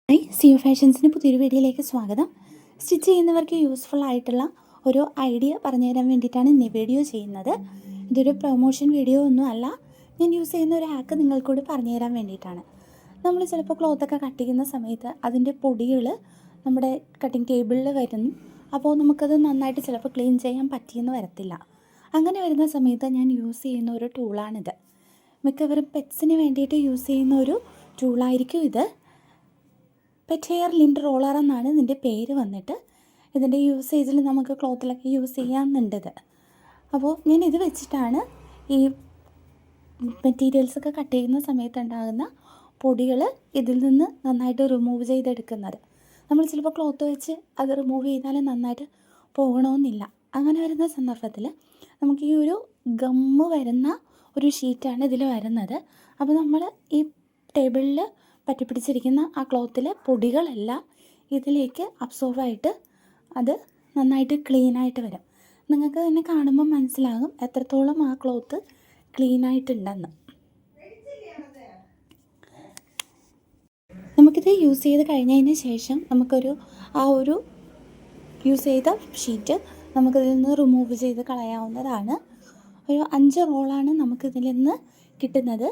Hi, സിയോ ഫാഷൻസിൻ്റെ പുതിയൊരു വീഡിയോയിലേക്ക് സ്വാഗതം. സ്റ്റിച്ച് ചെയ്യുന്നവർക്ക് യൂസ്ഫുൾ ആയിട്ടുള്ള ഒരു ഐഡിയ പറഞ്ഞു തരാൻ വേണ്ടിയിട്ടാണ് ഇന്ന് ഈ വീഡിയോ ചെയ്യുന്നത്. ഇതൊരു പ്രൊമോഷൻ വീഡിയോ ഒന്നും അല്ല, ഞാൻ യൂസ് ചെയ്യുന്ന ഒരു ഹാക്ക് നിങ്ങൾക്കൂടി പറഞ്ഞു തരാൻ വേണ്ടിയിട്ടാണ്. നമ്മൾ ചിലപ്പോൾ ക്ലോത്തൊക്കെ കട്ട് ചെയ്യുന്ന സമയത്ത് അതിൻ്റെ പൊടികൾ നമ്മുടെ കട്ടിങ് ടേബിളിൽ വരുന്നു. അപ്പോൾ നമുക്കത് നന്നായിട്ട് ചിലപ്പോൾ ക്ലീൻ ചെയ്യാൻ പറ്റിയെന്ന് വരത്തില്ല. അങ്ങനെ വരുന്ന സമയത്ത് ഞാൻ യൂസ് ചെയ്യുന്ന ഒരു ടൂളാണിത്. മിക്കവരും പെറ്റ്സിന് വേണ്ടിയിട്ട് യൂസ് ചെയ്യുന്ന ഒരു ടൂളായിരിക്കും ഇത്. പെറ്റ് ഹെയർ ലിൻഡ് റോളർ എന്നാണ് ഇതിൻ്റെ പേര് വന്നിട്ട്. ഇതിൻ്റെ യൂസേജിൽ നമുക്ക് ക്ലോത്തിലൊക്കെ യൂസ് ചെയ്യാമെന്നുണ്ടത്. അപ്പോൾ ഞാൻ ഇത് വെച്ചിട്ടാണ് ഈ മെറ്റീരിയൽസൊക്കെ കട്ട് ചെയ്യുന്ന സമയത്ത് ഉണ്ടാകുന്ന പൊടികൾ ഇതിൽ നിന്ന് നന്നായിട്ട് റിമൂവ് ചെയ്തെടുക്കുന്നത്. നമ്മൾ ചിലപ്പോൾ ക്ലോത്ത് വെച്ച് അത് റിമൂവ് ചെയ്താൽ നന്നായിട്ട് പോകണമെന്നില്ല. അങ്ങനെ വരുന്ന സന്ദർഭത്തിൽ നമുക്ക് ഈ ഒരു ഗമ്മ് വരുന്ന ഒരു ഷീറ്റാണ് ഇതിൽ വരുന്നത്. അപ്പോൾ നമ്മൾ ഈ ടേബിളിൽ പറ്റിപ്പിടിച്ചിരിക്കുന്ന ആ ക്ലോത്തിലെ പൊടികളെല്ലാം ഇതിലേക്ക് അബ്സോർവായിട്ട് അത് നന്നായിട്ട് ക്ലീനായിട്ട് വരും. നിങ്ങൾക്ക് തന്നെ കാണുമ്പോൾ മനസ്സിലാകും എത്രത്തോളം ആ ക്ലോത്ത് ക്ലീനായിട്ടുണ്ടെന്ന്. നമുക്കിത് യൂസ് ചെയ്ത് കഴിഞ്ഞതിന് ശേഷം നമുക്കൊരു ആ ഒരു യൂസ് ചെയ്ത ഷീറ്റ് നമുക്കിതിൽ നിന്ന് റിമൂവ് ചെയ്ത് കളയാവുന്നതാണ്. ഒരു 5 റോളാണ് നമുക്കിതിൽ നിന്ന് കിട്ടുന്നത്.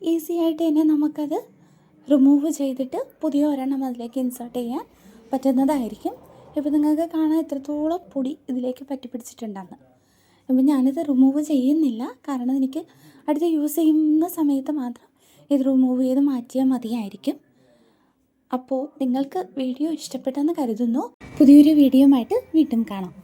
ഈസി ആയിട്ട് തന്നെ നമുക്കത് റിമൂവ് ചെയ്തിട്ട് പുതിയ ഒരെണ്ണം അതിലേക്ക് ഇൻസേർട്ട് ചെയ്യാൻ പറ്റുന്നതായിരിക്കും. ഇപ്പോൾ നിങ്ങൾക്ക് കാണാൻ എത്രത്തോളം പൊടി ഇതിലേക്ക് പറ്റിപ്പിടിച്ചിട്ടുണ്ടെന്ന്. അപ്പോൾ ഞാനിത് റിമൂവ് ചെയ്യുന്നില്ല, കാരണം എനിക്ക് അടുത്ത് യൂസ് ചെയ്യുന്ന സമയത്ത് മാത്രം ഇത് റിമൂവ് ചെയ്ത് മാറ്റിയാൽ മതിയായിരിക്കും. അപ്പോൾ നിങ്ങൾക്ക് വീഡിയോ ഇഷ്ടപ്പെട്ടെന്ന് കരുതുന്നു. പുതിയൊരു വീഡിയോ ആയിട്ട് വീണ്ടും കാണാം.